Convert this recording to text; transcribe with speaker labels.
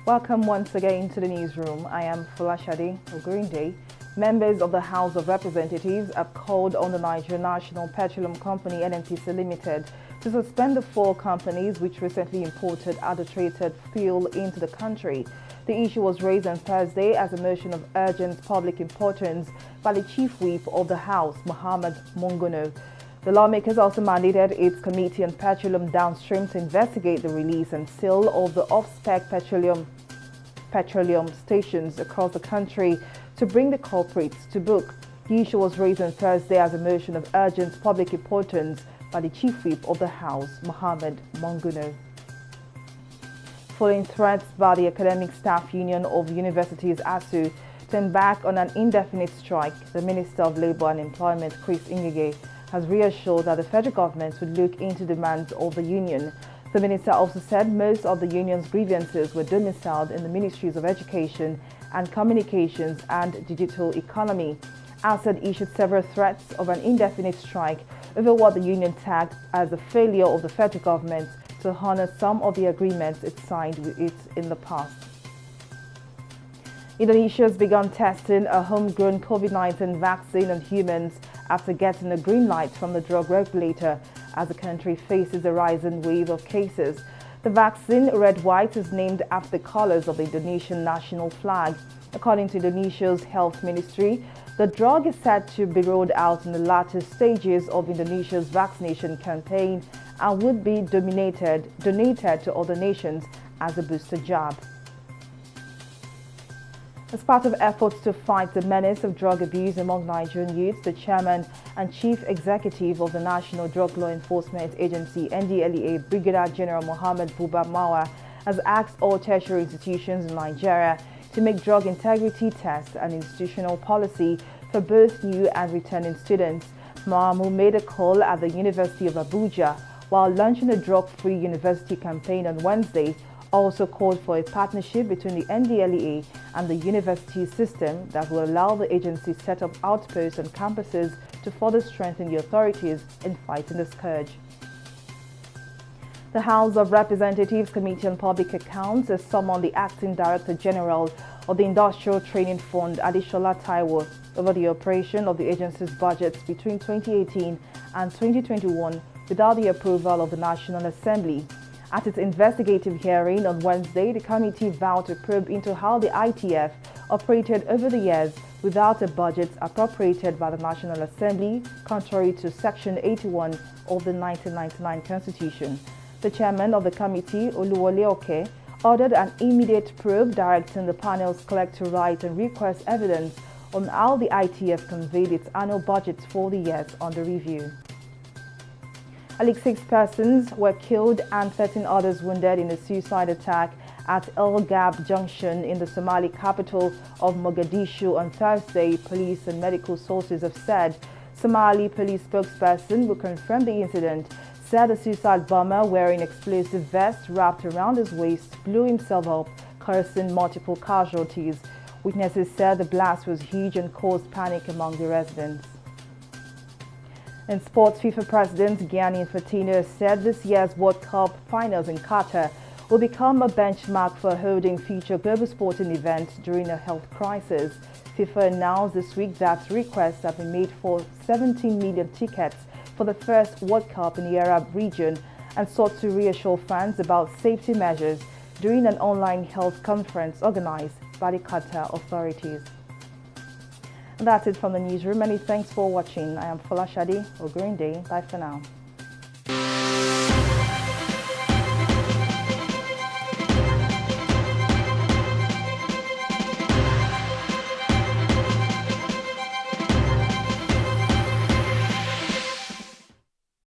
Speaker 1: Welcome once again to the newsroom. I am Folashade Ogurinde. Members of the House of Representatives have called on the Nigerian National Petroleum Company (NNPC) Limited to suspend the 4 companies which recently imported adulterated fuel into the country. The issue was raised on Thursday as a motion of urgent public importance by the Chief Whip of the House, Mohammed Monguno. The lawmakers also mandated its Committee on Petroleum Downstream to investigate the release and sale of the off-spec petroleum stations across the country to bring the culprits to book. The issue was raised on Thursday as a motion of urgent public importance by the Chief Whip of the House, Mohammed Monguno. Following threats by the Academic Staff Union of Universities ASU to embark on an indefinite strike, the Minister of Labour and Employment, Chris Ngige, has reassured that the federal government would look into demands of the union. The minister also said most of the union's grievances were domiciled in the Ministries of Education and Communications and Digital Economy. ASU issued several threats of an indefinite strike over what the union tagged as the failure of the federal government to honor some of the agreements it signed with it in the past. Indonesia has begun testing a homegrown COVID-19 vaccine on humans after getting a green light from the drug regulator as the country faces a rising wave of cases. The vaccine, red white, is named after the colors of the Indonesian national flag. According to Indonesia's health ministry, the drug is said to be rolled out in the latter stages of Indonesia's vaccination campaign and would be donated to other nations as a booster jab. As part of efforts to fight the menace of drug abuse among Nigerian youths, the chairman and chief executive of the National Drug Law Enforcement Agency, NDLEA, Brigadier General Mohammed Buba Marwa, has asked all tertiary institutions in Nigeria to make drug integrity tests an institutional policy for both new and returning students. Marwa made a call at the University of Abuja while launching a drug-free university campaign on Wednesday. Also called for a partnership between the NDLEA and the university system that will allow the agency to set up outposts on campuses to further strengthen the authorities in fighting the scourge. The House of Representatives Committee on Public Accounts has summoned the Acting Director General of the Industrial Training Fund, Adeshola Taiwo, over the operation of the agency's budgets between 2018 and 2021 without the approval of the National Assembly. At its investigative hearing on Wednesday, the committee vowed to probe into how the ITF operated over the years without a budget appropriated by the National Assembly, contrary to Section 81 of the 1999 Constitution. The chairman of the committee, Oluwole Oke, ordered an immediate probe directing the panel's collect to write and request evidence on how the ITF conveyed its annual budgets for the years under review. At least 6 persons were killed and 13 others wounded in a suicide attack at El Gab Junction in the Somali capital of Mogadishu on Thursday, police and medical sources have said. Somali police spokesperson who confirmed the incident said the suicide bomber, wearing explosive vest wrapped around his waist, blew himself up, causing multiple casualties. Witnesses said the blast was huge and caused panic among the residents. In sports, FIFA President Gianni Infantino said this year's World Cup finals in Qatar will become a benchmark for holding future global sporting events during a health crisis. FIFA announced this week that requests have been made for 17 million tickets for the first World Cup in the Arab region and sought to reassure fans about safety measures during an online health conference organized by the Qatar authorities. And that's it from the newsroom. Many thanks for watching. I am Folashade Ogurinde. Bye for now.